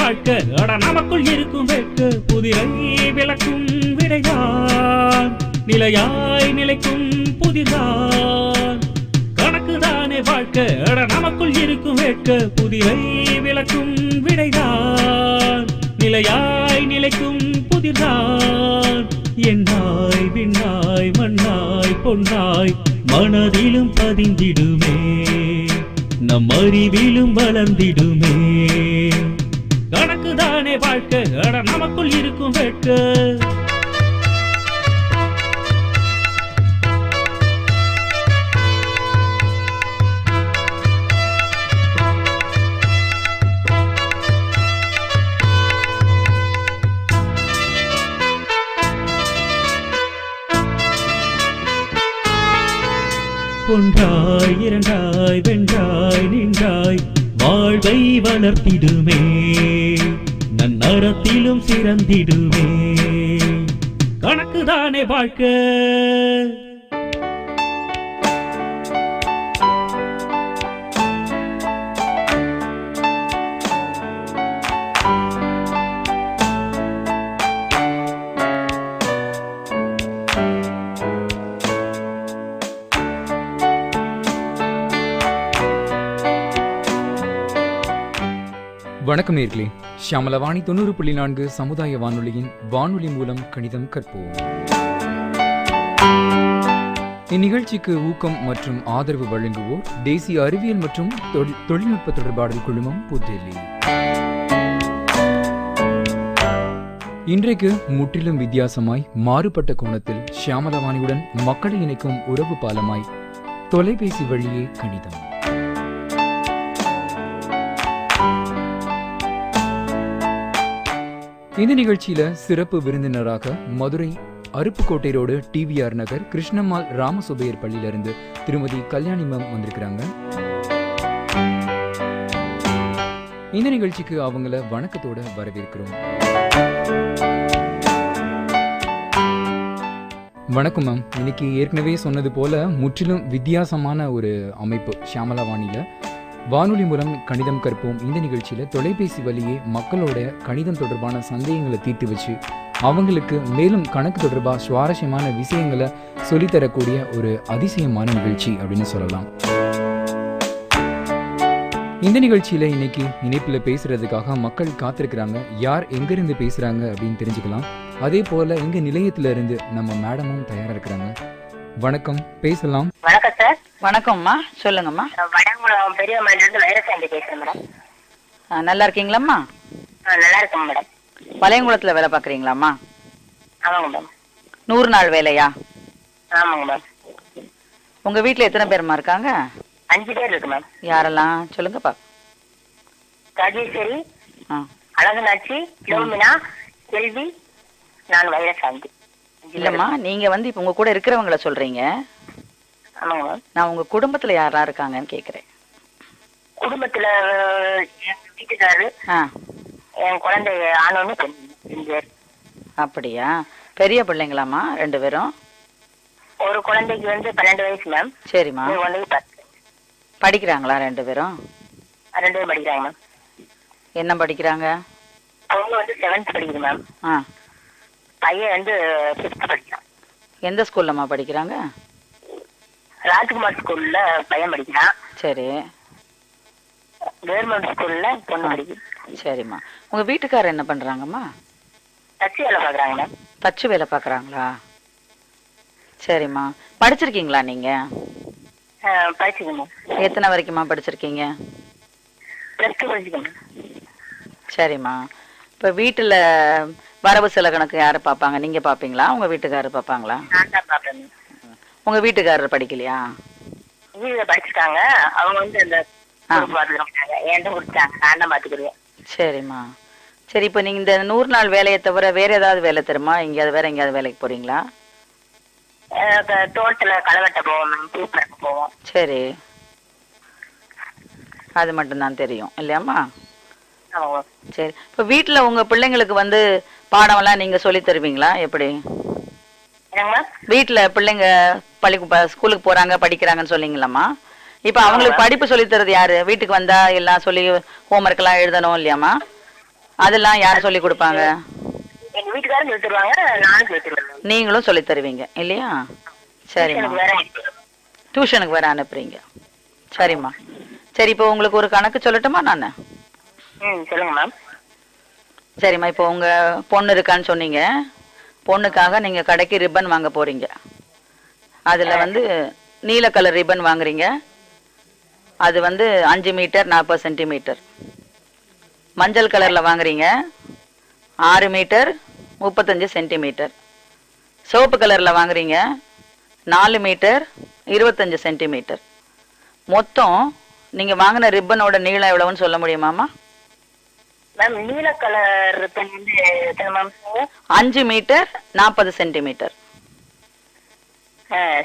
வாழ்க்கை அட நமக்குள் இருக்கும் வெட்க புதிரை விளக்கும் விடைதான் நிலையாய் நிலைக்கும் புதிர்தான் கணக்குதானே வாழ்க்கை அட நமக்குள் இருக்கும் வெட்க புதிரை விளக்கும் விடைதான் நிலையாய் நிலைக்கும் புதிர்தான் என்னாய் விண்ணாய் மண்ணாய் பொன்னாய் மனதிலும் பதிந்திடுமே நம் அறிவிலும் வளர்ந்திடுமே கணக்குதானே வாழ்க்கை அட நமக்குள் இருக்கும் வெட்க ஒன்றாய் இரண்டாய் வென்றாய் நின்றாய் வாழ்வை வளர்த்திடுமே நன்னறத்திலும் சிறந்திடுமே கணக்குதானே வாழ்க்கை வணக்கம் நேர்களே, ஷியாமலவாணி 90.4 சமுதாய வானொலியின் வானொலி மூலம் கணிதம் கற்போம். இந்நிகழ்ச்சிக்கு ஊக்கம் மற்றும் ஆதரவு வழங்குவோர் தேசிய அறிவியல் மற்றும் தொழில்நுட்ப தொடர்பாடல் குழுமம் புதுடெல்லி. இன்றைக்கு முற்றிலும் வித்தியாசமாய் மாறுபட்ட கோணத்தில் ஷியாமலவாணியுடன் மக்களை இணைக்கும் உறவு பாலமாய் தொலைபேசி வழியே கணிதம். இந்த நிகழ்ச்சியில சிறப்பு விருந்தினராக மதுரை அருப்புக்கோட்டை ரோடு டிவிஆர் நகர் கிருஷ்ணம்மாள் ராமசுபையர் பள்ளியிலிருந்து திருமதி கல்யாணி மேம் வந்திருக்கிறாங்க. இந்த நிகழ்ச்சிக்கு அவங்கள வணக்கத்தோட வரவேற்கிறோம். வணக்கம் மேம். இன்னைக்கு ஏற்கனவே சொன்னது போல முற்றிலும் வித்தியாசமான ஒரு அமைப்பு ஷியாமலவாணியில வானொலி மூலம் கணிதம் கற்போம். இந்த நிகழ்ச்சியில தொலைபேசி வழியே மக்களோட கணிதம் தொடர்பான சந்தேகங்களை தீர்த்து வச்சு அவங்களுக்கு மேலும் கணக்கு தொடர்பாக சுவாரஸ்யமான விஷயங்களை சொல்லித்தரக்கூடிய ஒரு அதிசயமான நிகழ்ச்சி அப்படின்னு சொல்லலாம். இந்த நிகழ்ச்சியில இன்னைக்கு இணைப்புல பேசுறதுக்காக மக்கள் காத்திருக்கிறாங்க. யார் எங்கிருந்து பேசுறாங்க அப்படின்னு தெரிஞ்சுக்கலாம். அதே போல எங்க நிலையத்துல இருந்து நம்ம மேடமும் தயாரா இருக்கிறாங்க. வணக்கம், பேசலாம். வணக்கம் சார். வணக்கம்மா, சொல்லுங்கம்மா. வடங்குளம் பெரியம்மால இருந்து வைரசாண்டி பேசுறேன் மேடம். நல்லா இருக்கீங்களாம்மா? நல்லா இருக்கேன் மேடம். வளையங்குளத்துல வேலை பாக்குறீங்களாம்மா? ஆமாங்க மேடம். 100 நாள் வேலையா? ஆமாங்க மேம். உங்க வீட்டுல எத்தனை பேருமா இருக்காங்க? 5 பேர் இருக்கு மேம். யாரெல்லாம் சொல்லுங்கப்பா. ராஜேஸ்வரி, அழகுநாச்சி, லோமினா, செல்வி, நான் வைரசாண்டி. இல்லம்மா, நீங்க இப்ப உங்க கூட இருக்கிறவங்கள சொல்றீங்க. ஆமாங்க மேம். நான் உங்க குடும்பத்துல யாரா இருக்காங்கன்னு கேக்குறேன். குடும்பத்துல என் வீட்டுக்காரரு, என் குழந்தை ஆனோன்னு பெண். அப்படியா? பெரிய பிள்ளைங்களாம்மா 2 பேரும்? ஒரு குழந்தைக்கு 12 வயசு மேம். சரிம்மா. குழந்தைக்கு 10. படிக்கிறாங்களா 2 பேரும்? 2 பேரும் படிக்கிறாங்க மேம். என்ன படிக்கிறாங்க? அவங்க 7th படிக்குது மேம். பையன் 5th படிக்கிறான். எந்த ஸ்கூல்லம்மா படிக்கிறாங்க? ராஜ்குமார் ஸ்கூல்ல பையன் படிக்கிறான். சரி. கவர்மெண்ட் ஸ்கூல்ல பொண்ணு படிக்குது. சரிம்மா. உங்க வீட்டுக்காரர் என்ன பண்றாங்கம்மா? தச்சு வேலை பாக்குறாங்க மேம். தச்சு வேலை பாக்குறாங்களா? சரிம்மா. படிச்சிருக்கீங்களா நீங்க? படிச்சுக்கோங்க. எத்தனை வரைக்குமா படிச்சிருக்கீங்க? +2 படிச்சுக்கோங்க. சரிம்மா. இப்ப வீட்டுல வரவு செலவு கணக்கு யாரு பாப்பாங்க? நீங்க பாப்பீங்களா, உங்க வீட்டுக்காரர் பாப்பாங்களா? நான் தான் பாப்பேன். உங்க வீட்டுக்காரர் படிக்கலையா? வீட்டுல படிச்சுட்டாங்க. அவங்க அந்த என்கிட்ட கொடுத்தாங்க, நான் தான் பாத்துக்கிறேன். சரிம்மா. சரி, இப்ப நீங்க இந்த 100 நாள் வேலையை தவிர வேற ஏதாவது வேலை தருமா? எங்கேயாவது வேற எங்கேயாவது வேலைக்கு போறீங்களா? தோட்டத்துல களை வெட்ட போவோம் மேம், பூ பறிக்க போவோம். சரி, அது மட்டும்தான் தெரியும் இல்லையாம்மா? சரி. இப்ப வீட்டுல உங்க பிள்ளைங்களுக்கு பாடம் எல்லாம் நீங்க சொல்லி தருவீங்களா? எப்படி வீட்டுல பிள்ளைங்க ஸ்கூலுக்கு போறாங்க படிக்கிறாங்கன்னு சொன்னீங்களாம்மா? இப்ப அவங்களுக்கு படிப்பு சொல்லி தரது யாரு? வீட்டுக்கு வந்தா எல்லாம் சொல்லி ஹோம்ஒர்க் எல்லாம் எழுதணும் இல்லையாம்மா? அதெல்லாம் யார் சொல்லி கொடுப்பாங்க? எங்க வீட்டுக்காரரும் சொல்லி தருவாங்க, நானும் சொல்லி தருவேன். நீங்களும் சொல்லி தருவீங்க இல்லையா? சரிம்மா. எனக்கு வேற டியூஷனுக்கு வேற அனுப்புறீங்க. சரிம்மா. சரி, இப்போ உங்களுக்கு ஒரு கணக்கு சொல்லட்டுமா நான்? சொல்லுங்க மேம். சரிம்மா, இப்போ உங்க பொண்ணு இருக்கான்னு சொன்னீங்க. பொண்ணுக்காக நீங்க கடைக்கு ரிப்பன் வாங்க போறீங்க. அதுல வந்து நீல கலர் ரிப்பன் வாங்குறீங்க. அது வந்து 5 மீட்டர் 40 சென்டிமீட்டர். மஞ்சள் கலர்ல வாங்குறீங்க, 6 மீட்டர் 35 சென்டிமீட்டர். சிவப்பு கலர்ல வாங்குறீங்க, 4 மீட்டர் 25 சென்டிமீட்டர். மொத்தம் நீங்க வாங்கின ரிப்பனோட நீளம் எவ்வளவுன்னு சொல்ல முடியுமாமா? மேம் நீல கலர் ரிப்பன் வந்து எத்தனை மேம்? 5 metre 40 centimetre.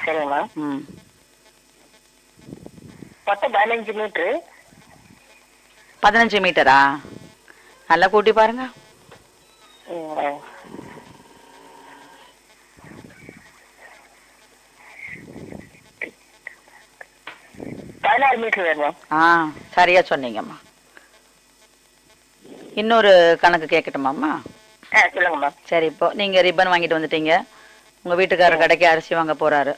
சரிங்க மேம். ம். மொத்தம் 15 மீட்டரு. 15 மீட்டரா? நல்லா கூட்டி பாருங்க. 16 மீட்டர் வேணும். சரியா சொன்னீங்கம்மா. இன்னொரு கணக்கு கேட்கட்டுமாம்மா? சொல்லுங்க மேம். சரி, இப்போ நீங்க ரிப்பன் வாங்கிட்டு வந்துட்டீங்க. உங்க வீட்டுக்காரர் கடைக்கு அரிசி வாங்க போறாரு.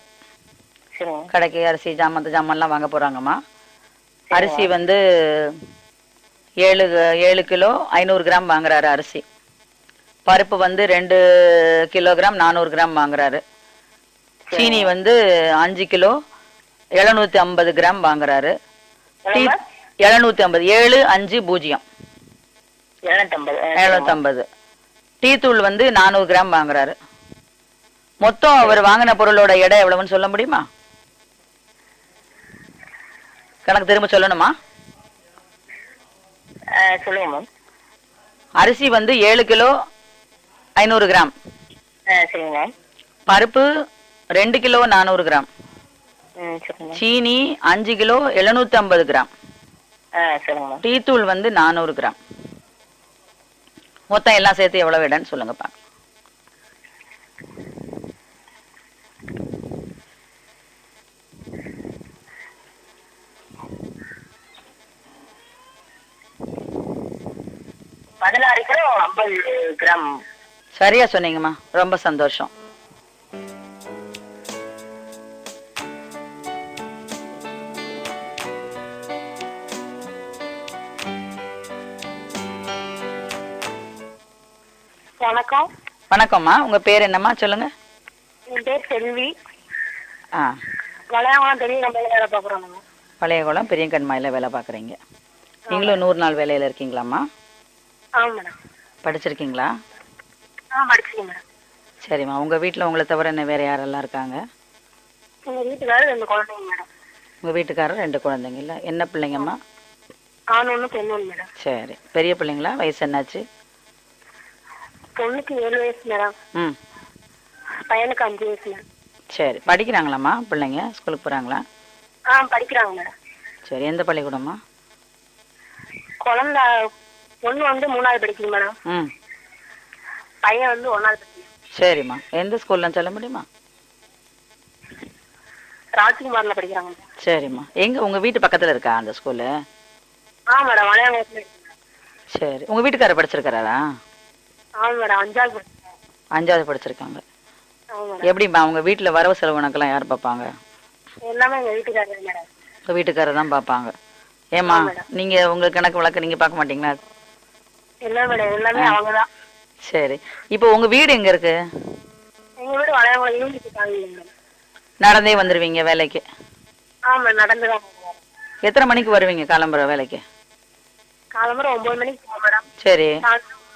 சரிங்க. கடைக்கு அரிசி ஜாமான்லாம் வாங்க போறாங்கம்மா. அரிசி வந்து 7 கிலோ 500 கிராம் வாங்குறாரு அரிசி. பருப்பு வந்து 2 கிலோகிராம் 400 கிராம் வாங்குறாரு. சீனி வந்து 5 கிலோ 750 கிராம் வாங்குறாரு. 750 750 750. டீ தூள் வந்து 400 கிராம் வாங்குறாரு. மொத்தம் அவர் வாங்கின பொருளோட எடை எவ்வளவுன்னு சொல்ல முடியுமா? கணக்கு திரும்ப சொல்லணுமா? சொல்லுங்க மேம். அரிசி வந்து 7 கிலோ 500 கிராம். சரிங்க மேம். பருப்பு 2 கிலோ 400 கிராம். சரிங்க. சீனி 5 கிலோ 750 கிராம். சரிங்க மேம். டீ தூள் வந்து 400 கிராம். மொத்தம் எல்லாம் சேர்த்து எவ்வளவு இடன்னு சொல்லுங்கப்பா. Kilo 50 gram. சரியா சொன்னீங்கம்மா, ரொம்ப சந்தோஷம். வணக்கம். வணக்கம்மா, உங்க பேர் என்னம்மா சொல்லுங்க? என் பேர் செல்வி. வளையகுளம் பெரிய கண்மாயில வேலை பார்க்குறோம். வளையகுளம் பெரிய கண்மாயில வேலை பார்க்குறீங்க. நீங்களும் 100 நாள் வேலையில இருக்கீங்களாம்மா? ஆமாம் மேடம். படிச்சிருக்கீங்களா? படிச்சிருக்கேன் மேடம். சரிம்மா, உங்க வீட்டில் உங்களை தவிர என்ன வேற யாரெல்லாம் இருக்காங்க? எங்கள் வீட்டுக்காரர் 2 குழந்தைங்க மேடம். உங்க வீட்டுக்காரர் 2 குழந்தைங்க இல்லை? என்ன பிள்ளைங்கம்மா? ஆண் 1 பெண் 1 மேடம். சரி, பெரிய பிள்ளைங்களா? வயசு என்னாச்சு? பொண்ணுக்கு 7 வயசு மேடம். பையனுக்கு 5 வயசு மேடம். சரி, படிக்கிறாங்களாம்மா பிள்ளைங்க? ஸ்கூலுக்கு போகிறாங்களா? படிக்கிறாங்க மேடம். சரி, எந்த பள்ளிக்கூடம்மா? குழந்தை பொண்ணு வந்து 3வது படிக்குது மேடம். பையன் வந்து 1வது படிக்குது. சரிம்மா, எந்த ஸ்கூல்ல சொல்ல முடியுமா? ராஜ்குமார்ல படிக்கிறாங்க. சரிம்மா, எங்க உங்க வீட்டு பக்கத்துல இருக்கா அந்த ஸ்கூலு? மேடம், வளையகுளத்துல. சரி, உங்க வீட்டுக்காரர் படிச்சிருக்காரா? மேடம், 5வது படிச்சிருக்காங்க. எப்படிம்மா உங்க வீட்டுல வரவு செலவு கணக்கெல்லாம் யார் பார்ப்பாங்க? எல்லாமே எங்க வீட்டுக்காரர் மேடம். உங்க வீட்டுக்காரர் தான் பார்ப்பாங்க. ஏமா, நீங்க உங்க கணக்கு வழக்கு நீங்க பார்க்க மாட்டீங்களா? இல்ல மேடம், எல்லாமே அவங்கதான். சரி, இப்போ உங்க வீடு எங்க இருக்கு? எங்க வீடு வளையகுளம் யூனிவர்சிட்டி. நடந்தே வந்துருவீங்க வேலைக்கு? ஆமா, நடந்துதான். எத்தனை மணிக்கு வருவீங்க காலம்புற வேலைக்கு? காலம்புற 9 மணிக்கு போவோம் மேடம். சரி,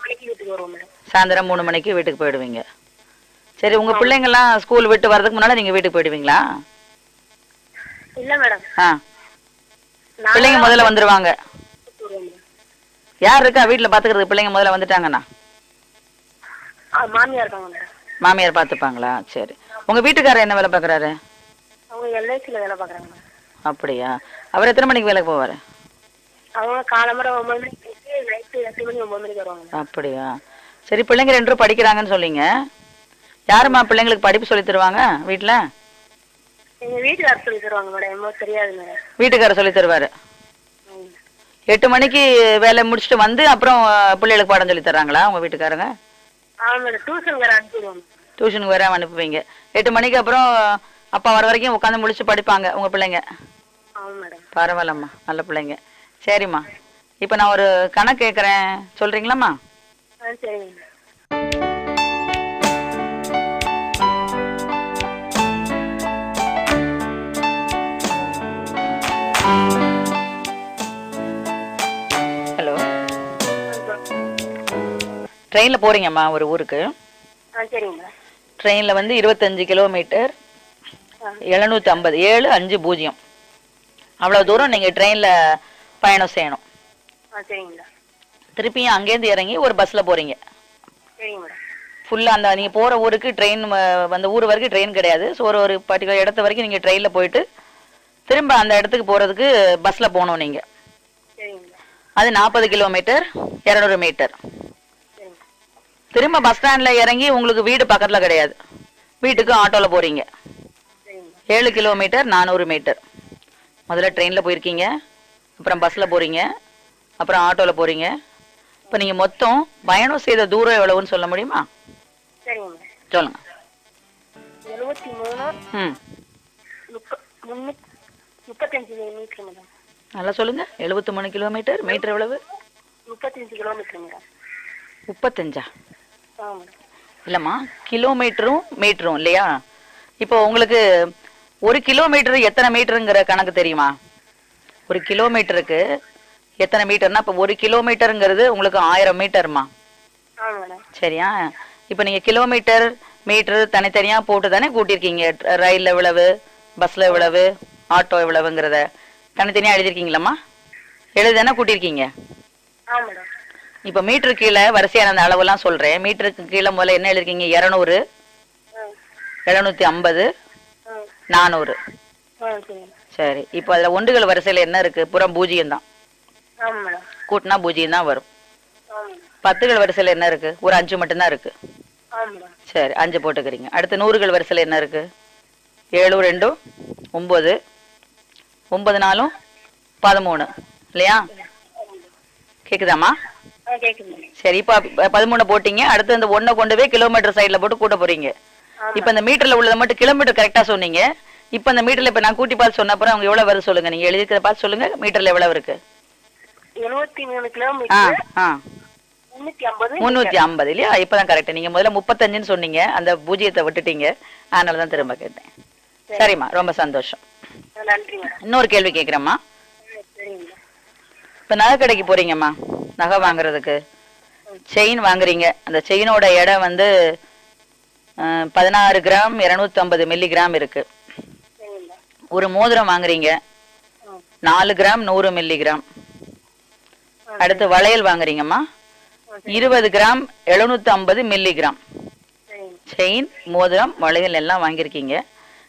வீட்டுக்கு வருவோம் மேடம். சாயந்தரம் 3 மணிக்கு வீட்டுக்கு போயிடுவீங்க. சரி, உங்க பிள்ளைங்க எல்லாம் ஸ்கூல் விட்டு வரதுக்கு முன்னால நீங்க வீட்டுக்கு போயிடுவீங்களா? இல்ல மேடம். பிள்ளைங்க முதல்ல வந்துருவாங்க. யார் இருக்கா வீட்டுல பாத்துக்கிறது? பிள்ளைங்க முதல்ல வந்துட்டாங்கன்னா மாமியார் இருக்காங்க மேடம். மாமியார் பாத்துப்பாங்களா? சரி, உங்க வீட்டுக்காரர் என்ன வேலை பாக்குறாரு? அவங்க எல்ஐசில வேலை பாக்குறாங்க. அப்படியா? அவர் எத்தனை மணிக்கு வேலைக்கு போவாரு? அவங்க காலம்பர 9 மணிக்கு, நைட்டு 8 மணி 9 மணிக்கு வருவாங்க. அப்படியா? சரி, பிள்ளைங்க 2 பேரும் படிக்கிறாங்கன்னு சொல்லிங்க. யாருமா பிள்ளைங்களுக்கு படிப்பு சொல்லி தருவாங்க வீட்டுல? எங்க வீட்டுக்காரர் சொல்லி தருவாங்க மேடம். தெரியாது மேடம். வீட்டுக்காரர் சொல்லி தருவாரு. 8 மணிக்கு வேலை முடிச்சுட்டு வந்து அப்புறம் பிள்ளைகளுக்கு பாடம் சொல்லி தர்றாங்களா உங்க வீட்டுக்காரங்க? ஆமாம் மேடம், டியூஷன் வேற அனுப்பிடுவோம். டியூஷனுக்கு வேற அனுப்புவீங்க. 8 மணிக்கு அப்புறம் அப்பா வர வரைக்கும் உட்காந்து முடிச்சு படிப்பாங்க உங்க பிள்ளைங்க? ஆமாம் மேடம். பரவாயில்லம்மா, நல்ல பிள்ளைங்க. சரிம்மா, இப்போ நான் ஒரு கணக்கு கேட்குறேன், சொல்றீங்களாம்மா? சரிங்க. ஹலோ, ட்ரெயினில் போறீங்கம்மா ஒரு ஊருக்கு. சரிங்க. ட்ரெயினில் வந்து 25 கிலோமீட்டர் 750 7500 அவ்வளோ தூரம் நீங்கள் ட்ரெயினில் பயணம் செய்யணும். சரிங்களா. திருப்பியும் அங்கேருந்து இறங்கி ஒரு பஸ்ஸில் போகிறீங்க. சரிங்க மேடம். ஃபுல்லாக அந்த நீங்கள் போகிற ஊருக்கு ட்ரெயின், அந்த ஊர் வரைக்கும் ட்ரெயின் கிடையாது. ஸோ ஒரு பர்டிகுலர் இடத்து வரைக்கும் நீங்கள் ட்ரெயினில் போயிட்டு திரும்ப அந்த இடத்துக்கு போகிறதுக்கு பஸ்ஸில் போகணும் நீங்கள். சரிங்களா. அது 40 கிலோமீட்டர் 200 மீட்டர். திரும்ப பஸ் ஸ்டாண்டில் இறங்கி உங்களுக்கு வீடு பக்கத்தில் கிடையாது, வீட்டுக்கு ஆட்டோவில் போகிறீங்க. 7 கிலோமீட்டர் 400 மீட்டர். முதல்ல ட்ரெயினில் போயிருக்கீங்க, அப்புறம் பஸ்ஸில் போகிறீங்க, அப்புறம் ஆட்டோவில் போகிறீங்க. இப்போ நீங்கள் மொத்தம் பயணம் செய்த தூரம் எவ்வளவுன்னு சொல்ல முடியுமா? சரிங்க. சொல்லுங்க. 73 35 மீட்டர் மேடம். நல்லா சொல்லுங்க. 73 கிலோமீட்டர். மீட்டர் எவ்வளவு? 35 கிலோமீட்டர் மேடம். 35? ஆமாம். இல்லைம்மா, கிலோமீட்டரும் மீட்டரும் இல்லையா? இப்போ உங்களுக்கு 1 கிலோமீட்டர் எத்தனை மீட்டருங்கிற கணக்கு தெரியுமா? 1 கிலோமீட்டருக்கு எத்தனை மீட்டர்னா, இப்போ 1 கிலோமீட்டருங்கிறது உங்களுக்கு 1000 மீட்டர்மா. சரியா? இப்போ நீங்கள் கிலோமீட்டர் மீட்டர் தனித்தனியாக போட்டு தானே கூட்டியிருக்கீங்க. ரயிலில் எவ்வளவு, பஸ்ஸில் எவ்வளவு, ஆட்டோ எவ்வளவுங்கிறத தனித்தனியாக எழுதியிருக்கீங்களாம்மா? எழுதி தானே கூட்டியிருக்கீங்க. இப்போ மீட்டருக்கு கீழே வரிசையான அந்த அளவெல்லாம் சொல்கிறேன். மீட்டருக்கு கீழே முதல்ல என்ன எழுதிருக்கீங்க? 200, 750, 400. சரி, இப்போ அதில் ஒன்றுகள் வரிசையில் என்ன இருக்கு? புறம் 0 தான். கூட்டினா 0 தான் வரும். 10கள் வரிசையில் என்ன இருக்கு? ஒரு 5 மட்டும்தான் இருக்கு. சரி, 5 போட்டுக்கிறீங்க. அடுத்து 100கள் வரிசையில் என்ன இருக்கு? 7 2 9, 9 4 13 இல்லையா? கேக்குதாம்மா? சரி, இப்போ 13 போட்டீங்க. அடுத்து இந்த 1 கொண்டு போய் கிலோமீட்டர் சைடில் போட்டு கூட்ட போறீங்க. இப்போ இந்த மீட்டர்ல உள்ளதை மட்டும் கிலோமீட்டர் கரெக்டா சொன்னீங்க. இப்போ இந்த மீட்டர்ல இப்போ நான் கூட்டி பார்த்து சொன்ன அப்புறம் அவங்க எவ்வளவு வருது சொல்லுங்க. நீங்க எழுதிக்கிறத பார்த்து சொல்லுங்க. மீட்டர்ல எவ்வளவு இருக்கு? 73 கிலோமீட்டர் 350 இல்லையா? இப்பதான் கரெக்ட். நீங்க முதல்ல 35ன்னு சொன்னீங்க, அந்த 0த்தை விட்டுட்டீங்க, அதனாலதான் திரும்ப கேட்டேன். சரிம்மா, ரொம்ப சந்தோஷம். இன்னொரு கேள்வி கேட்கிறேம்மா. இப்ப நகை கடைக்கு போறீங்கம்மா, நகை வாங்குறதுக்கு செயின் வாங்குறீங்க. அந்த செயினோட எடை வந்து 16 கிராம் 250 மில்லிகிராம் இருக்கு. ஒரு மோதிரம் வாங்குறீங்க 4 கிராம் 100 மில்லிகிராம். அடுத்து வளையல் வாங்குறீங்கம்மா 20 கிராம் 750 மில்லிகிராம். செயின், மோதிரம், வளையல் எல்லாம் வாங்கியிருக்கீங்க.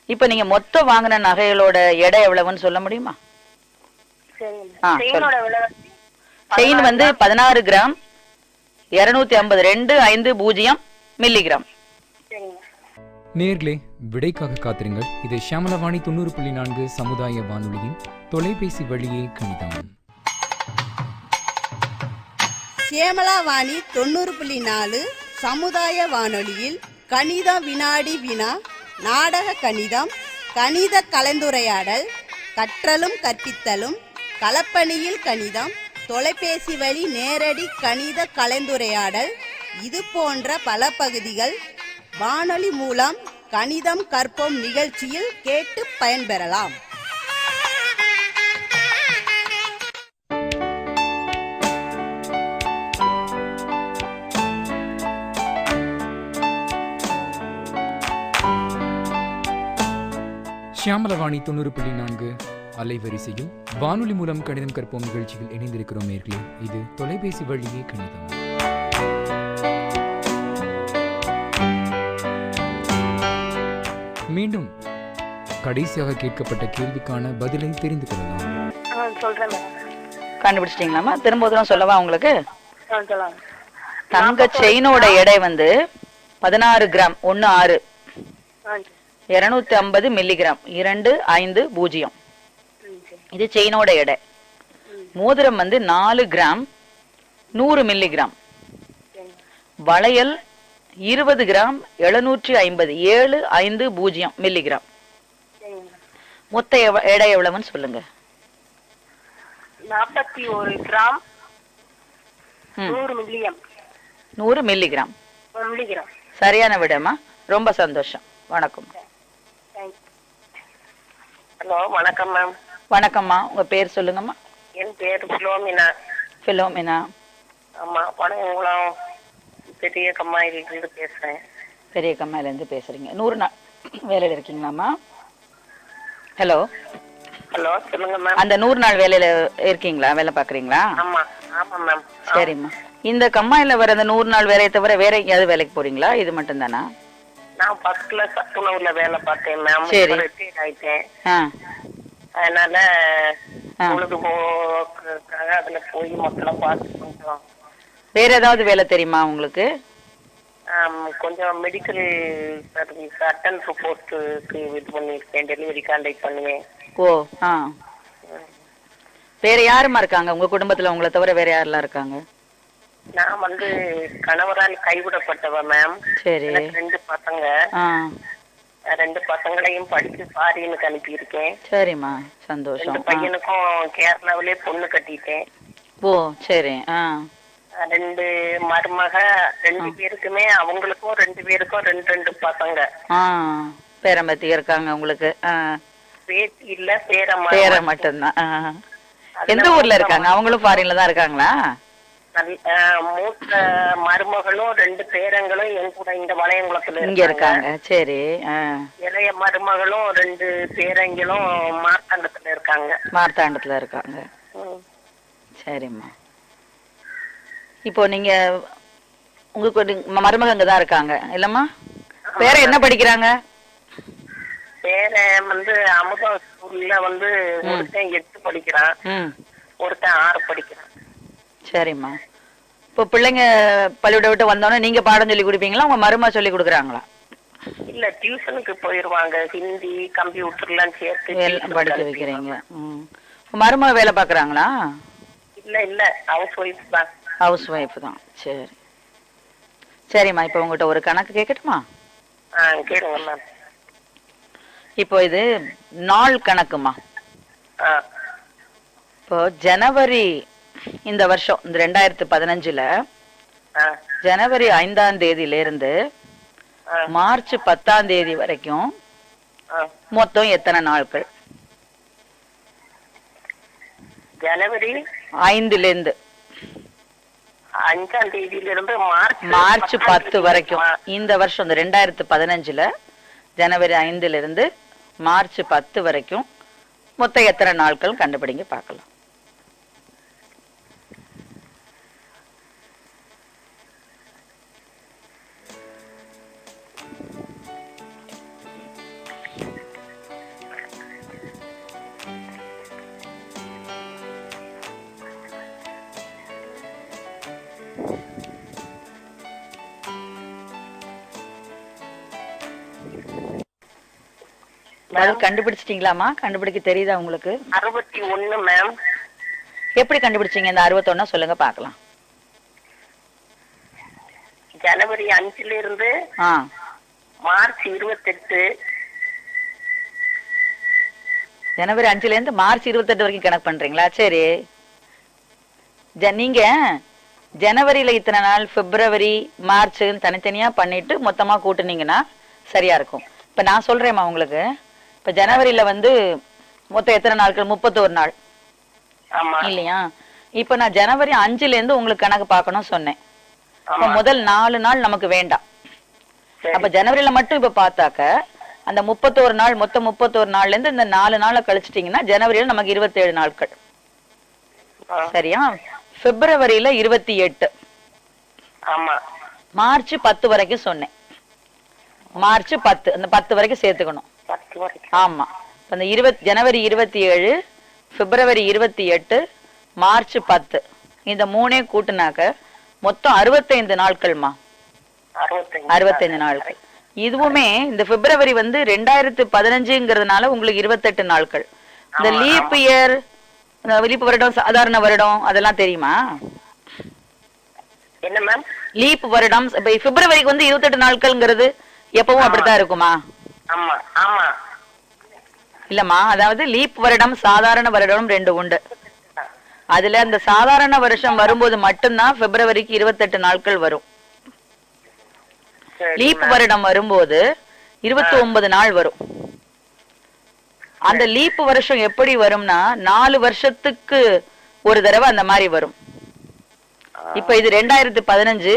இப்போ நீங்க மொத்தம் வாங்கின நகைகளோட எடை எவ்வளவுன்னு சொல்ல முடியுமா? செயின் வந்து 16 கிராம் 250 250 மில்லிகிராம். நேர்களே, விடைக்காக காத்திருங்கள். இது ஷியாமலவாணி 90.4 சமுதாய வானொலியின் தொலைபேசி வழியே கணிதம். ஷியாமலவாணி 90.4 சமுதாய வானொலியில் கணிதம் வினாடி வினா, நாடக கணிதம், கணித கலந்துரையாடல், கற்றலும் கற்பித்தலும், களப்பணியில் கணிதம், தொலைபேசி வழி நேரடி கணித கலந்துரையாடல், இது போன்ற பல பகுதிகள் வானொலி மூலம் கணிதம் கற்போம் நிகழ்ச்சியில் கேட்டு பயன்பெறலாம். ஷியாமலவாணி 90.4 அலைவரிசையில் வானொலி மூலம் கணிதம் கற்போம் நிகழ்ச்சியில் இணைந்திருக்கிறோம் நேர்களே. இது தொலைபேசி வழியே கணிதம். மீண்டும் கடைசியாக கேட்கப்பட்ட கேள்விக்கான பதிலை தெரிந்து கொள்ளலாம். கண்டுபிடிச்சிட்டீங்களாமா? திரும்ப ஒரு தடவை சொல்லவா உங்களுக்கு? தங்க செயினோட எடை வந்து 16 கிராம் 16 250 மில்லிகிராம் 250. இது செயினோட எடை. மோதிரம் வந்து 4 கிராம் 100 மில்லிகிராம். வளையல் 20 கிராம் 750 750 மில்லிகிராம். மொத்த எடை எவ்வளவுன்னு சொல்லுங்க. 41 கிராம் 100 மில்லியம் 100 மில்லிகிராம். மில்லிகிராம். சரியான விடமா. ரொம்ப சந்தோஷம். வணக்கம். ஹலோ, வணக்கம் மேம். வணக்கம்மா, உங்க பேர் சொல்லுங்கம்மா. என் பேர் பிலோமினா. பிலோமினா. ஆமா, பனங்குளம் பெரிய கம்மாயிலிருந்து பேசுறேன். பெரிய கம்மாயில இருந்து பேசுறீங்க. 100 நாள் வேலையில இருக்கீங்களாம்மா? ஹலோ. ஹலோ, சொல்லுங்க மேம். அந்த 100 நாள் வேலையில இருக்கீங்களா? வேலை பாக்குறீங்களா? ஆமா ஆமா மேம். சரிம்மா. இந்த கம்மாயில வர அந்த 100 நாள் வேலையை தவிர வேற எங்கேயாவது வேலைக்கு போறீங்களா? இது மட்டும் தானா? நான் ஃபர்ஸ்ட்ல சத்துணவுல வேலை பார்த்தேன் மேம். சரி. ரிட்டையர் ஆயிட்டேன். ஆ. அதனால பொழுதுபோக்குக்காக அதுல போய் மக்களை பார்த்து கொஞ்சம். வேற ஏதாவது வேலை தெரியுமா உங்களுக்கு? கொஞ்சம் மெடிக்கல் சர்வீஸ் அட்டன் ரிப்போர்ட்டுக்கு இது பண்ணிருக்கேன். டெலிவரி கான்டாக்ட் பண்ணுவேன். ஓ. ஆ. வேற யாருமா இருக்காங்க உங்க குடும்பத்துல உங்களை தவிர வேற யாரெல்லாம் இருக்காங்க? நான் வந்து கணவரால் கைவிடப்பட்டவ மேம். சரி. எனக்கு 2 பசங்க. 2 பசங்களையும் படிச்சு ஃபாரினுக்கு அனுப்பி இருக்கேன். சரிம்மா, சந்தோஷம். 2 பையனுக்கும் கேரளாவிலே பொண்ணு கட்டிட்டேன். ஓ, சரி. 2 மருமக 2 பேருக்குமே அவங்களுக்கும் 2 பேருக்கும் 2 பசங்க. பேரம்பத்தி இருக்காங்க உங்களுக்கு? பேத்தி இல்ல, பேர மட்டும்தான். எந்த ஊர்ல இருக்காங்க? அவங்களும் ஃபாரின்ல தான் இருக்காங்களா? மூத்த மருமகளும் 2 பேரங்களும் என் கூட இந்த வளையங்குளத்துல இங்க இருக்காங்க. சரி. இளைய மருமகளும் 2 பேரங்களும் மார்த்தாண்டத்துல இருக்காங்க. மார்த்தாண்டத்துல இருக்காங்க. சரிம்மா. இப்போ நீங்க உங்க மருமக அங்கதான் இருக்காங்க இல்லம்மா? பேர என்ன படிக்கிறாங்க? பேர வந்து அமுதா ஸ்கூல்ல வந்து ஒருத்தன் 8 படிக்கிறான், ஒருத்தன் 6 படிக்கிறான். சரிம்மா. இப்போ பிள்ளைங்க பள்ளிக்கூட விட்டு வந்தோடனே நீங்க பாடம் சொல்லி கொடுப்பீங்களா, உங்க மருமக சொல்லி கொடுக்குறாங்களா? இல்ல, டியூஷனுக்கு போயிருவாங்க. ஹிந்தி கம்ப்யூட்டர்லாம் சேர்த்து படிக்க வைக்கிறீங்க. மருமக வேலை பாக்குறாங்களா? இல்ல இல்ல, ஹவுஸ் ஒய்ஃப் தான். ஹவுஸ் ஒய்ஃப் தான். சரி சரிம்மா. இப்போ உங்ககிட்ட ஒரு கணக்கு கேட்கட்டுமா? கேளுங்க மேம். இப்போ இது நாள் கணக்குமா. இப்போ ஜனவரி இந்த வருஷம் இந்த 2015ல ஜனவரி 5ஆம் தேதியிலிருந்து மார்ச் 10ஆம் தேதி வரைக்கும் மொத்தம் எத்தனை நாட்கள்? ஜனவரி 5லிருந்து 5ஆம் தேதியிலிருந்து மார்ச் 10 வரைக்கும் இந்த வருஷம் இந்த 2015ல ஜனவரி 5லிருந்து மார்ச் 10 வரைக்கும் மொத்தம் எத்தனை நாட்கள் கண்டுபிடிங்க பார்க்கலாம். கண்டுபிடிச்சிட்டீங்களாமா? கண்டுபிடிக்க தெரியுதா உங்களுக்கு? 61 மேம். எப்படி கண்டுபிடிச்சீங்க இந்த 61? சொல்லுங்க பார்க்கலாம். ஜனவரி 5லிருந்து மார்ச் 28. ஜனவரி 5லிருந்து மார்ச் 28 வரைக்கும் கணக்கு பண்றீங்களா? சரி. நீங்க ஜனவரியில இத்தனை நாள், பிப்ரவரி மார்ச் தனித்தனியா பண்ணிட்டு மொத்தமா கூட்டுனீங்கன்னா சரியா இருக்கும். இப்ப நான் சொல்றேம்மா உங்களுக்கு. இப்ப ஜனவரியில வந்து மொத்தம் எத்தனை நாட்கள்? 31 நாள் இல்லையா? இப்ப நான் ஜனவரி 5லிருந்து உங்களுக்கு கணக்கு பார்க்கணும் சொன்னேன். முதல் 4 நாள் நமக்கு வேண்டாம். அப்ப ஜனவரியில மட்டும் இப்ப பார்த்தாக்க அந்த 31 நாள், மொத்தம் 31 நாள்ல இருந்து இந்த 4 நாளை கழிச்சிட்டீங்கன்னா ஜனவரியில நமக்கு 27 நாட்கள். சரியா? பிப்ரவரியில 28. மார்ச் 10 வரைக்கும் சொன்னேன். மார்ச் 10 அந்த 10 வரைக்கும் சேர்த்துக்கணும். ஆமா. அந்த ஜனவரி 27, பிப்ரவரி 28, மார்ச் 10 இந்த 3 கூட்டுனாக்க மொத்தம் 65 நாட்கள்மா. 65 நாட்கள். இதுவுமே இந்த பிப்ரவரி வந்து 2015ங்கிறதுனால உங்களுக்கு 28 நாட்கள். இந்த லீப் இயர் லீப் வருடம் சாதாரண வருடம் அதெல்லாம் தெரியுமா? என்ன மேம்? லீப் வருடம் இப்ப பிப்ரவரிக்கு வந்து 28 நாட்கள்ங்கிறது எப்பவும் அப்படித்தான் இருக்குமா? ஆமா ஆமா. இல்லம்மா, அதாவது லீப் வருடம் சாதாரண வருடம் 2 உண்டு. அதுல அந்த சாதாரண வருஷம் வரும்போது மட்டும்தான் பிப்ரவரிக்கு 28 நாட்கள் வரும். லீப் வருடம் வரும்போது 29 நாள் வரும். அந்த லீப் வருஷம் எப்படி வரும்னா 4 வருஷத்துக்கு ஒரு தடவை அந்த மாதிரி வரும். இப்ப இது 2015,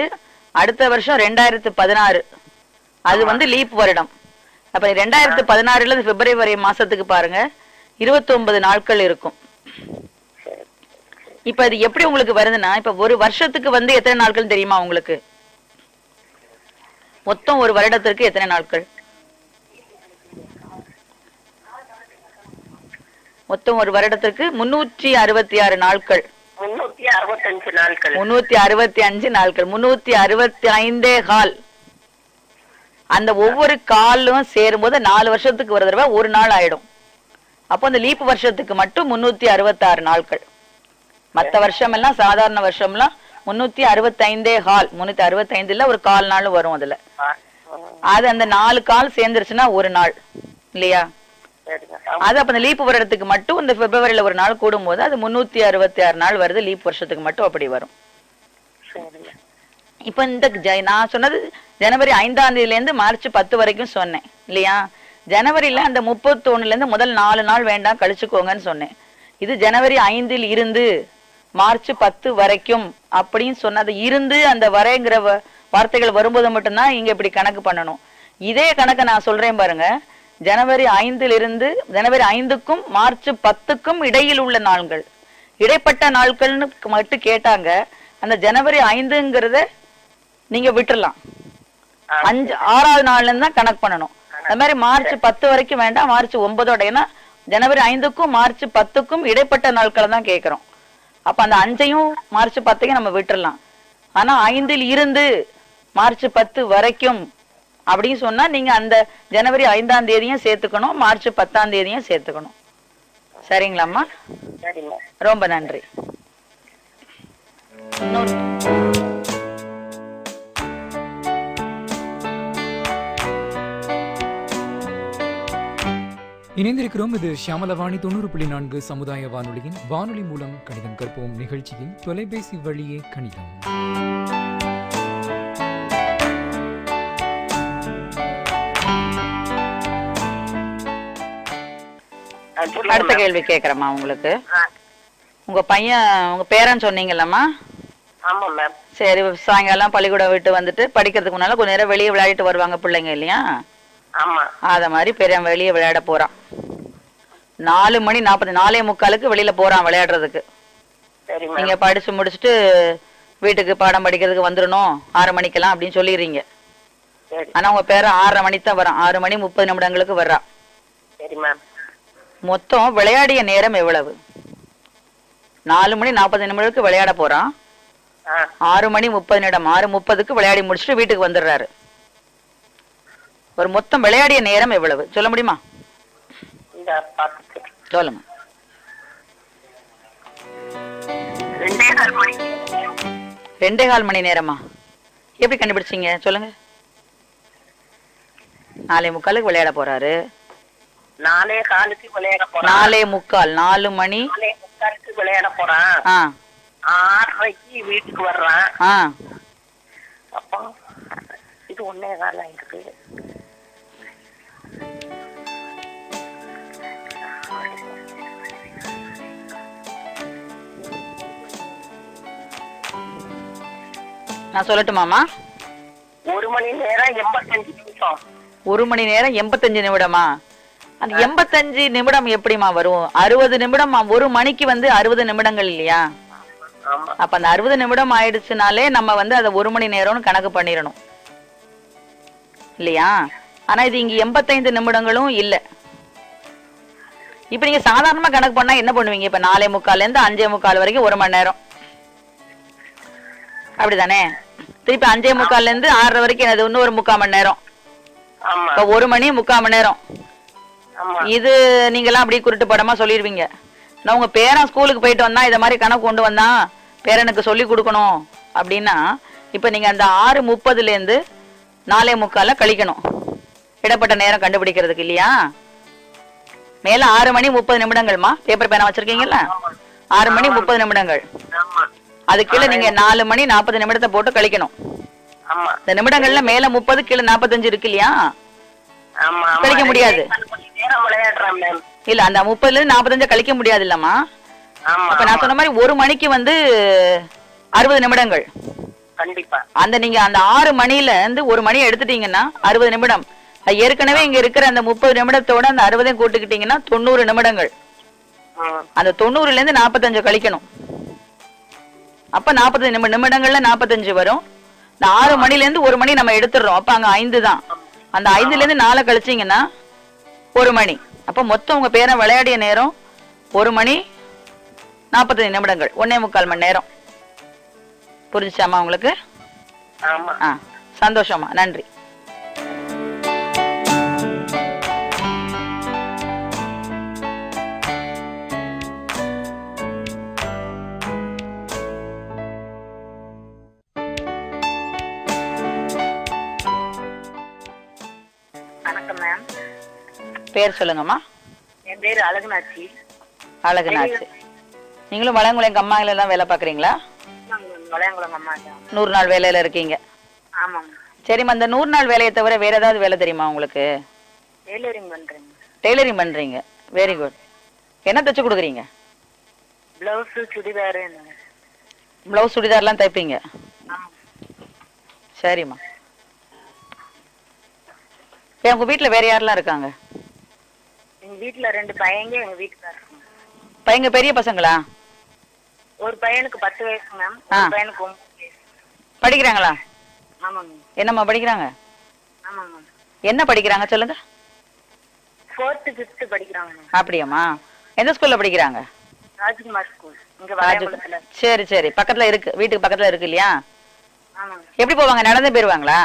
அடுத்த வருஷம் 2016, அது வந்து லீப் வருடம். அப்ப 2016ல பிப்ரவரி மாசத்துக்கு பாருங்க 29 நாட்கள் இருக்கும். இப்ப இது எப்படி உங்களுக்கு வருதுன்னா, இப்ப ஒரு வருஷத்துக்கு வந்து எத்தனை நாட்கள் தெரியுமா உங்களுக்கு? மொத்தம் ஒரு வருடத்திற்கு எத்தனை நாட்கள்? மொத்தம் ஒரு வருடத்திற்கு 366 நாட்கள். 365 நாட்கள். 365 நாட்கள். 365 கால். அந்த ஒவ்வொரு காலும் சேரும்போது 4 வருஷத்துக்கு ஒரு தடவை ஒரு நாள் ஆயிடும். அப்போ அந்த லீப் வருஷத்துக்கு மட்டும் 366 நாட்கள். மற்ற வருஷம் எல்லாம் சாதாரண வருஷம்லாம் 365 கால். 365ல ஒரு கால் நாள் வரும். அதுல அது அந்த 4 கால் சேர்ந்துருச்சுன்னா ஒரு நாள் இல்லையா? அது அப்ப இந்த லீப் வருடத்துக்கு மட்டும் இந்த பிப்ரவரியில ஒரு நாள் கூடும் போது அது 366 நாள் வருது. லீப் வருஷத்துக்கு மட்டும் அப்படி வரும். இப்ப இந்த நான் சொன்னது ஜனவரி 5ஆம் தேதியில இருந்து மார்ச் 10 வரைக்கும் சொன்னேன் இல்லையா? ஜனவரியில அந்த 31ல இருந்து முதல் 4 நாள் வேண்டாம் கழிச்சுக்கோங்கன்னு சொன்னேன். இது ஜனவரி 5ல் இருந்து மார்ச் 10 வரைக்கும் அப்படின்னு சொன்னது. இருந்து அந்த வரைங்கிற வார்த்தைகள் வரும்போது மட்டும்தான் இங்க இப்படி கணக்கு பண்ணணும். இதே கணக்கை நான் சொல்றேன் பாருங்க. ஜனவரி 5ல் இருந்து ஜனவரி 5க்கும் மார்ச் 10க்கும் இடையில் உள்ள நாள்கள், இடைப்பட்ட நாட்கள்னு மட்டும் கேட்டாங்க. அந்த ஜனவரி 5ங்கிறத நீங்க விட்டுறலாம். 6வது நாள்ல இருந்து தான் கணக்கு பண்ணணும். அது மாதிரி மார்ச் 10 வரைக்கும் வேண்டாம், மார்ச் 9ஓட. ஏன்னா ஜனவரி 5க்கும் மார்ச் 10க்கும் இடைப்பட்ட நாட்களை தான் கேட்கிறோம். அப்ப அந்த 5ஐயும் மார்ச் 10ஐயும் நம்ம விட்டுறலாம். ஆனா 5ல் இருந்து மார்ச் 10 வரைக்கும் அப்படின்னு சொன்னா நீங்க அந்த ஜனவரி 5ஆம் தேதியும் சேர்த்துக்கணும், மார்ச் 10ஆம் தேதியும் சேர்த்துக்கணும். சரிங்களாம்மா? ரொம்ப நன்றி. இணைந்திருக்கிறோம். இது ஷியாமலவாணி 90.4 சமுதாய வானொலியின் வானொலி மூலம் கணிதம் கற்போம் நிகழ்ச்சியில் தொலைபேசி வழியே கணிதம். அடுத்த கேள்வி கேக்குறேம்மா உங்களுக்கு. உங்க பையன் உங்க பேரன் சொன்னீங்கல்லம்மா? ஆமா மேம். சரி, சாயங்காலம் பள்ளிக்கூடம் விட்டு வந்துட்டு படிக்கிறதுக்கு முன்னால கொஞ்ச நேரம் வெளியே விளையாடிட்டு வருவாங்க பிள்ளைங்க இல்லையா? ஆமா. அத மாதிரி பெரியவன் வெளியே விளையாட போறான். 4:40 வெளியில போறான் விளையாடுறதுக்கு. நீங்க படிச்சு முடிச்சுட்டு வீட்டுக்கு பாடம் படிக்கிறதுக்கு வந்துடணும் 6 மணிக்கெல்லாம் அப்படின்னு சொல்லிடுறீங்க. ஆனா உங்க பேரன் 6:30 மணிக்கு தான் வரான். 6 மணி 30 நிமிடங்களுக்கு வர்றான். மொத்தம் விளையாடிய நேரம் எவ்வளவு? 4 மணி 40 நிமிடத்துக்கு விளையாட போறான். 6 மணி 30 நிமிடம் 6:30க்கு விளையாடி முடிச்சுட்டு வீட்டுக்கு வந்துடுறாரு. ஒரு மொத்தம் விளையாடிய நேரம் எவ்வளவு சொல்ல முடியுமா? சொல்லுங்க. 2.25 மணி நேரமா? எப்படி கண்டுபிடிச்சீங்க சொல்லுங்க? 4:45 விளையாட போறாரு. 4:15 விளையாட போறான். 4:45 4 மணி 4:45 விளையாட போறான். 6:30க்கு வீட்டுக்கு வர்றான். அப்போ இது 1:15 ஆயிருக்கு. நான் சொல்லட்டுமாமா? 1 மணி நேரம் 85 நிமிஷம். 1 மணி நேரம் 85 நிமிடமா? அந்த 85 நிமிடம் எப்படிமா வரும்? 60 நிமிடம். 1 மணிக்கு வந்து 60 நிமிடங்கள் இல்லையா? அப்ப அந்த 60 நிமிடம் ஆயிடுச்சுனாலே நம்ம வந்து அதை 1 மணி நேரம்னு கணக்கு பண்ணிடணும் இல்லையா? ஆனா இது இங்க 85 நிமிடங்களும் இல்ல. இப்ப நீங்க சாதாரணமா கணக்கு பண்ணா என்ன பண்ணுவீங்க? இப்ப 4:45 இருந்து 5:45 வரைக்கும் 1 மணி நேரம் அப்படிதானே? திருப்பி 5:45 இருந்து 6:30 வரைக்கும் என்னது இன்னும் ஒரு 3/4 மணி நேரம். இப்ப 1 மணி 3/4 மணி நேரம். இது நீங்க எல்லாம் அப்படியே குருட்டு படமா சொல்லிடுவீங்க. நான் உங்க பேரன் ஸ்கூலுக்கு போயிட்டு வந்தா இத மாதிரி கணக்கு கொண்டு வந்தான், பேரனுக்கு சொல்லி கொடுக்கணும் அப்படின்னா இப்ப நீங்க அந்த 6:30 இருந்து 4:45 கழிக்கணும். இடப்பட்ட நேரம் கண்டுபிடிக்கிறதுக்கு இல்லையா? மேல 6:30 பேப்பர் பேனா வச்சிருக்கீங்கல்ல, 6:30 அது கீழே நீங்க 4:40 போட்டு கழிக்கணும். இந்த நிமிடங்கள்ல மேல 30 கீழே 45 இருக்கு இல்லையா? கழிக்க முடியாது இல்ல, அந்த 30ல இருந்து 45 கழிக்க முடியாது இல்லம்மா. அப்ப நான் சொன்ன மாதிரி 1 மணிக்கு 60 நிமிடங்கள். கண்டிப்பா அந்த நீங்க அந்த 6 மணில இருந்து 1 மணி எடுத்துட்டீங்கன்னா 60 நிமிடம். ஏற்கனவே இங்க இருக்கிற அந்த 30 நிமிடத்தோட அந்த 60 கூட்டுக்கிட்டீங்கன்னா 90 நிமிடங்கள். அந்த 90ல இருந்து 45 கழிக்கணும். அப்ப 40 நிமிடங்கள்ல 45 வரும். இந்த 6 மணில இருந்து 1 மணி நம்ம எடுத்துடுறோம். அப்ப அங்க 5 தான். அந்த 5ல இருந்து 4 கழிச்சீங்கன்னா 1 மணி. அப்ப மொத்தம் உங்க பேரன் விளையாடிய நேரம் 1 மணி 45 நிமிடங்கள், 1.25 மணி நேரம். புரிஞ்சுச்சாமா உங்களுக்கு? சந்தோஷமா, நன்றி. வணக்கம் மேம். பேர் சொல்லுங்கம்மா. என் பேரு அழகுநாச்சி. அழகுநாச்சி. நீங்களும் வளங்குளம் அம்மாயில எல்லாம் வேலை பாக்குறீங்களா? வளையங்குளம் அம்மா. 100 நாள் வேலையில இருக்கீங்க. ஆமாம். சரிம்மா, அந்த 100 நாள் வேலையை தவிர வேற ஏதாவது வேலை தெரியுமா உங்களுக்கு? டெய்லரிங் பண்றேன். டெய்லரிங் பண்றீங்க, வெரி குட். என்ன தைச்சு கொடுக்குறீங்க? பிளவுஸ், சுடிதார். பிளவுஸ் சுடிதார்லாம் தைப்பீங்க? சரிம்மா. உங்க வீட்டுல வேற யாரெல்லாம் இருக்காங்க? எங்க வீட்டுல 2 பையங்க, எங்க வீட்டுக்காரர். பையங்க பெரிய பசங்களா? ஒரு பையனுக்கு 10 வயசு மேம், ஒரு பையனுக்கு 9 வயசு. படிக்கிறாங்களா? ஆமாங்க. என்னம்மா படிக்கிறாங்க? ஆமாங்க. என்ன படிக்கிறாங்க சொல்லுங்க? 4th 5th படிக்கிறாங்க. அப்படியாம்மா? எந்த ஸ்கூல்ல படிக்கிறாங்க? ராஜ்குமார் ஸ்கூல், இங்க வளையங்குளத்துல. சரி சரி, பக்கத்துல இருக்கு, வீட்டுக்கு பக்கத்துல இருக்கு இல்லையா? ஆமாங்க. எப்படி போவாங்க? நடந்தே போயிருவாங்களா?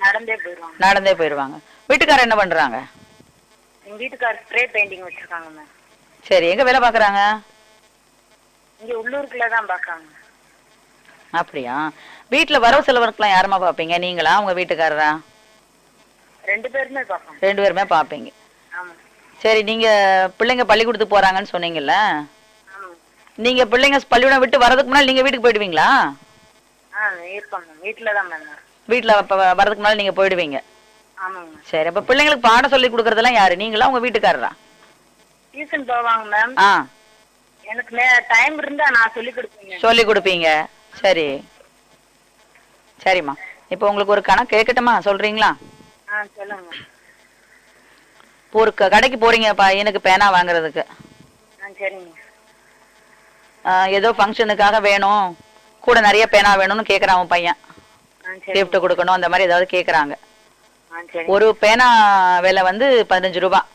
நடந்தே போயிருவாங்க. நடந்தே போயிருவாங்க. வீட்டுக்காரர் என்ன பண்றாங்க? எங்க வீட்டுக்காரர் ஸ்ப்ரே பெயிண்டிங் வச்சிருக்காங்க மேம். சரி, எங்க வேலை பாக்குறாங்க? இங்க உள்ளூருக்குள்ள தான் பாக்காங்க. அப்படியா? வீட்டுல வரவு செலவுக்கெல்லாம் யாருமா பாப்பீங்க? நீங்களா உங்க வீட்டுக்காரரா? 2 பேருமே பாப்பாங்க. 2 பேருமே பாப்பீங்க. ஆமா. சரி, நீங்க பிள்ளைங்க பள்ளிக்கூடத்துக்கு போறாங்கன்னு சொன்னீங்கல்ல, ஆமா. நீங்க பிள்ளைங்க பள்ளிக்கூடம் விட்டு வரதுக்கு முன்னாடி நீங்க வீட்டுக்கு போயிடுவீங்களா? இருப்பாங்க, வீட்டுல தான் மேம். வீட்டுல வரதுக்கு முன்னாடி நீங்க போயிடுவீங்க. ஆமாங்க. சரி, அப்ப பிள்ளைங்களுக்கு பாடம் சொல்லி கொடுக்கறதெல்லாம் யாரு? நீங்களா உங்க வீட்டுக்காரரா? டியூஷன் போவாங்க மேம். எனக்கு டைம் இருந்தா நான் சொல்லி கொடுப்பேன். சொல்லி கொடுப்பீங்க. சரி சரிம்மா. இப்போ உங்களுக்கு ஒரு கணக்கு கேட்கட்டுமா? சொல்றீங்களா? சொல்லுங்க. இப்போ ஒரு கடைக்கு போறீங்க பையனுக்கு பேனா வாங்குறதுக்கு. சரிங்க. ஏதோ ஃபங்க்ஷனுக்காக வேணும், கூட நிறைய பேனா வேணும்னு கேக்குறான் உன் பையன். கிஃப்ட் கொடுக்கணும் அந்த மாதிரி ஏதாவது கேக்குறாங்க. ஒரு பேனா விலை 15 ரூபாய்.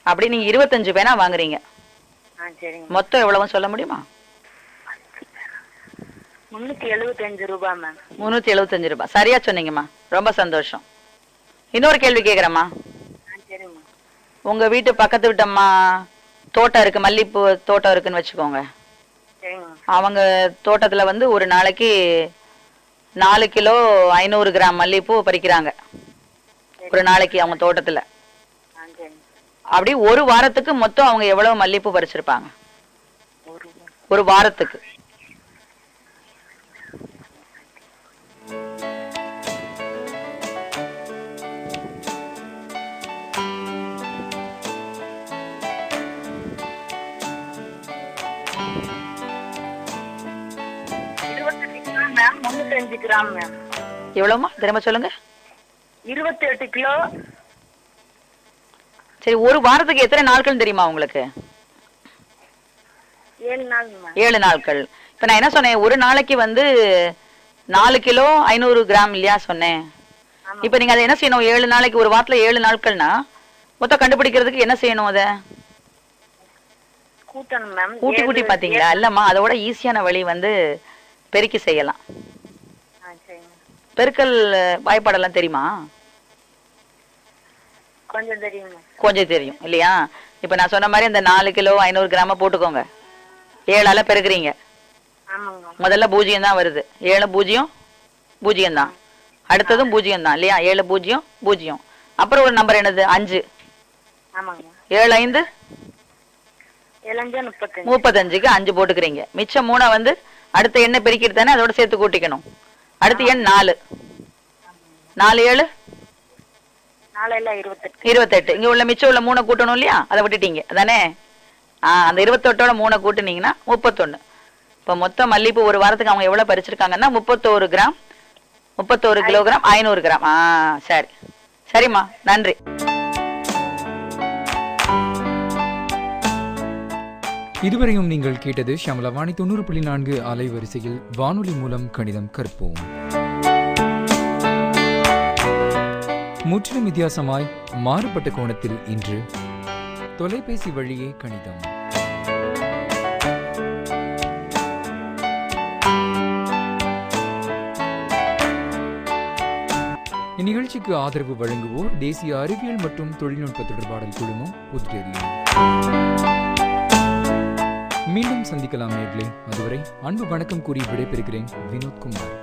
அப்படி நீங்க 25 பேனா வாங்குறீங்க. மொத்தம் எவ்வளவுன்னு சொல்ல முடியுமா? 375 ரூபாய் மேம். 375 ரூபாய். சரியா சொன்னீங்கம்மா, ரொம்ப சந்தோஷம். இன்னொரு கேள்வி கேக்குறேம்மா. உங்க வீட்டு பக்கத்து வீட்டம்மா தோட்டம் இருக்கு, மல்லிப்பூ தோட்டம் இருக்குன்னு வச்சுக்கோங்க. அவங்க தோட்டத்துல ஒரு நாளைக்கு 4 கிலோ 500 கிராம் மல்லிப்பூ பறிக்கிறாங்க ஒரு நாளைக்கு அவங்க தோட்டத்துல. அப்படி ஒரு வாரத்துக்கு மொத்தம் அவங்க எவ்வளவு மல்லிப்பூ பறிச்சிருப்பாங்க? ஒரு வாரத்துக்கு. Ma'am 305 gram ma'am. எவ்வளவுமா திரும்ப சொல்லுங்க? 28 கிலோ. சரி, ஒரு வாரத்துக்கு எத்தனை நாட்கள் தெரியுமா உங்களுக்கு? 7 நாள் மேம். 7 நாட்கள். இப்ப நான் என்ன சொன்னேன், ஒரு நாளைக்கு 4 கிலோ 500 கிராம் இல்லையா சொன்னேன். இப்ப நீங்க அதை என்ன செய்யணும்? 7 நாளைக்கு, ஒரு வாரத்துல 7 நாட்கள்னா மொத்தம் கண்டுபிடிக்கிறதுக்கு என்ன செய்யணும்? அத கூட்டணும் மேம். கூட்டி கூட்டி பாத்தீங்களா? இல்லம்மா, அதோட ஈஸியான வழி பெருக்கி செய்யலாம். பெருக்கல் வாய்ப்பாடெல்லாம் தெரியுமா? கொஞ்சம் தெரியும். கொஞ்சம் தெரியும் இல்லையா? இப்போ நான் சொன்ன மாதிரி இந்த 4 கிலோ 500 கிராம போட்டுக்கோங்க. 7ஆல பெருக்குறீங்க. ஆமாங்க. முதல்ல 0 தான் வருது. 7 0 0 தான். அடுத்ததும் 0 தான் இல்லையா? 7 0 0. அப்புறம் ஒரு நம்பர் என்னது? 5. ஆமாங்க. 7 5 7 35. 35க்கு 5 போட்டுக்கிறீங்க. மிச்சம் 3 வந்து அடுத்த எண்ணை பெருக்கிட்டு தானே அதோட சேர்த்து கூட்டிக்கணும். அடுத்த எண் 4. 4 7 4 எல்லாம் 28. 28. இங்க உள்ள மிச்சம் உள்ள 3 கூட்டணும் இல்லையா? அதை விட்டுட்டீங்க அதானே? அந்த 28ஓட 3 கூட்டுனீங்கன்னா 31. இப்போ மொத்த மல்லிப்பூ ஒரு வாரத்துக்கு அவங்க எவ்வளவு பறிச்சிருக்காங்கன்னா 31 கிராம் 31 கிலோகிராம் 500 கிராம். சரி சரிம்மா, நன்றி. இதுவரையும் நீங்கள் கேட்டது ஷியாமலா வாணி 90.4 அலைவரிசையில் வானொலி மூலம் கணிதம் கற்போம். முற்றிலும் வித்தியாசமாய் மாறுபட்ட கோணத்தில் இன்று தொலைபேசி வழியே கணிதம். இந்நிகழ்ச்சிக்கு ஆதரவு வழங்குவோர் தேசிய அறிவியல் மற்றும் தொழில்நுட்ப தொடர்பாடல் குழுமம், புதுடெல்லி. மீண்டும் சந்திக்கலாம் நேயர்களே. அதுவரை அன்பு வணக்கம் கூறி விடைபெறுகிறேன். வினோத்குமார்.